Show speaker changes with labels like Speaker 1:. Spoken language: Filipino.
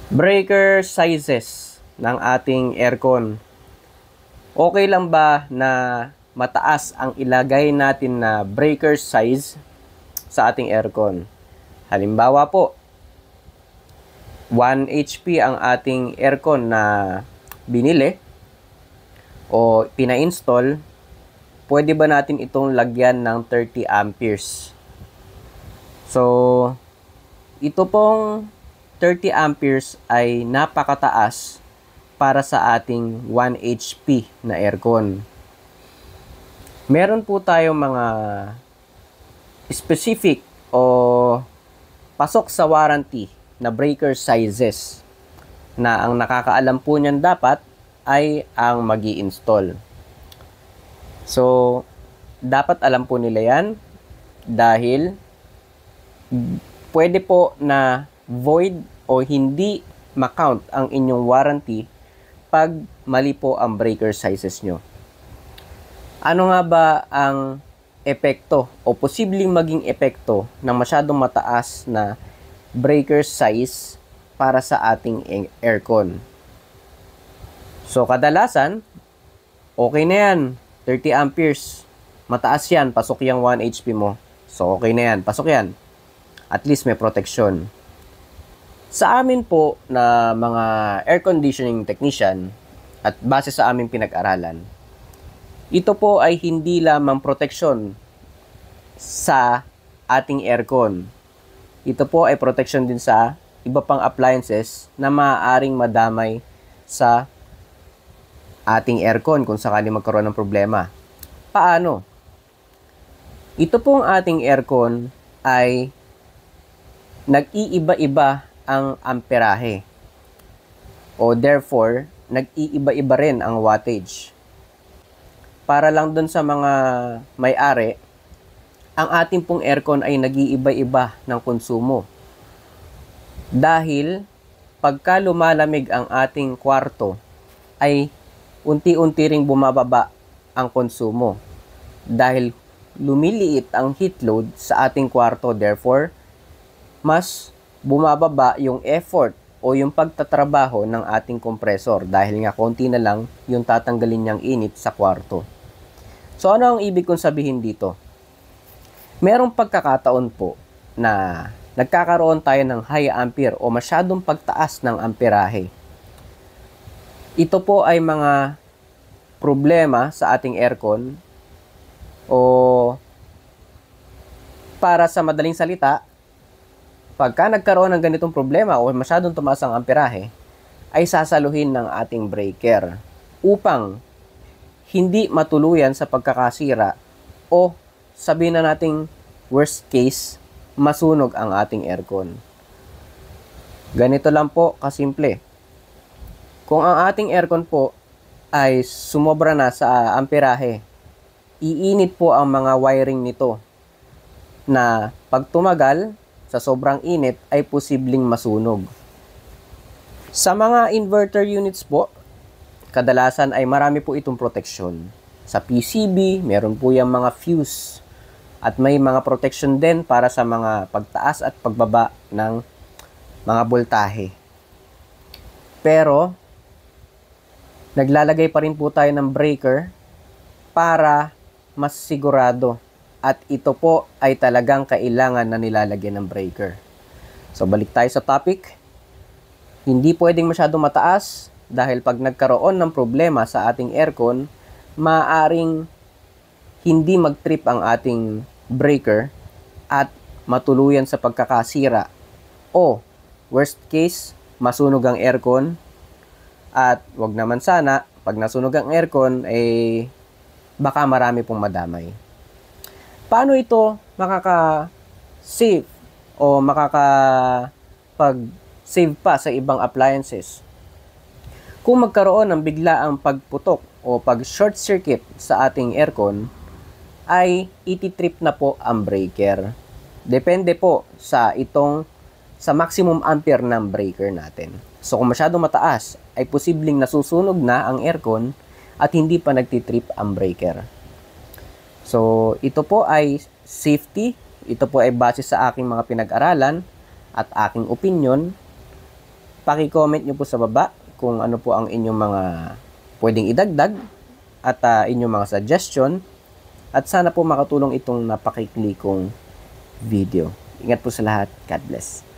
Speaker 1: Breaker sizes ng ating aircon. Okay lang ba na mataas ang ilagay natin na breaker size sa ating aircon? Halimbawa po, 1 HP ang ating aircon na binili o pina-install, pwede ba natin itong lagyan ng 30 amperes? So, ito pong 30 amperes ay napakataas para sa ating 1 HP na aircon. Meron po tayong mga specific o pasok sa warranty na breaker sizes na ang nakakaalam po niyan dapat ay ang mag-i-install. So, dapat alam po nila yan dahil pwede po na void o hindi ma-count ang inyong warranty pag mali po ang breaker sizes nyo. Ano nga ba ang epekto o posibleng maging epekto ng masyadong mataas na breaker size para sa ating aircon? So, kadalasan, okay na yan. 30 amperes. Mataas yan. Pasok yung 1 HP mo. So, okay na yan. Pasok yan. At least may protection. Sa amin po na mga air conditioning technician at base sa aming pinag-aralan, ito po ay hindi lamang protection sa ating aircon. Ito po ay protection din sa iba pang appliances na maaaring madamay sa ating aircon kung sakali magkaroon ng problema. Paano? Ito pong ating aircon ay nag-iiba-iba ang amperahe o therefore nag-iiba-iba rin ang wattage. Para lang dun sa mga may-ari, ang ating pong aircon ay nag-iiba-iba ng konsumo. Dahil pagka lumalamig ang ating kwarto ay unti-unti ring bumababa ang konsumo dahil lumiliit ang heat load sa ating kwarto, therefore mas bumababa yung effort o yung pagtatrabaho ng ating compressor dahil nga konti na lang yung tatanggalin niyang init sa kwarto. So ano ang ibig kong sabihin dito? Merong pagkakataon po na nagkakaroon tayo ng high ampere o masyadong pagtaas ng amperahe. Ito po ay mga problema sa ating aircon o para sa madaling salita, pagka nagkaroon ng ganitong problema o masyadong tumaas ang amperahe, ay sasaluhin ng ating breaker upang hindi matuluyan sa pagkakasira o sabihin na nating worst case, masunog ang ating aircon. Ganito lang po kasimple. Kung ang ating aircon po ay sumobra na sa amperahe, iinit po ang mga wiring nito na pag tumagal, sa sobrang init ay posibleng masunog. Sa mga inverter units po, kadalasan ay marami po itong proteksyon. Sa PCB, meron po yung mga fuse at may mga protection din para sa mga pagtaas at pagbaba ng mga voltahe. Pero, naglalagay pa rin po tayo ng breaker para mas sigurado. At ito po ay talagang kailangan na nilalagyan ng breaker. So balik tayo sa topic. Hindi pwedeng masyadong mataas dahil pag nagkaroon ng problema sa ating aircon, maaaring hindi mag-trip ang ating breaker at matuluyan sa pagkakasira. O worst case, masunog ang aircon at wag naman sana, pag nasunog ang aircon, baka marami pong madamay. Paano ito makaka-save o makakapag-save pa sa ibang appliances? Kung magkaroon ng biglaang pagputok o pag-short circuit sa ating aircon, ay ititrip na po ang breaker. Depende po sa maximum ampere ng breaker natin. So kung masyadong mataas, ay posibleng nasusunog na ang aircon at hindi pa nagtitrip ang breaker. So, ito po ay safety. Ito po ay base sa aking mga pinag-aralan at aking opinion. paki-comment nyo po sa baba kung ano po ang inyong mga pwedeng idagdag at inyong mga suggestion. At sana po makatulong itong napakikli kong video. Ingat po sa lahat. God bless.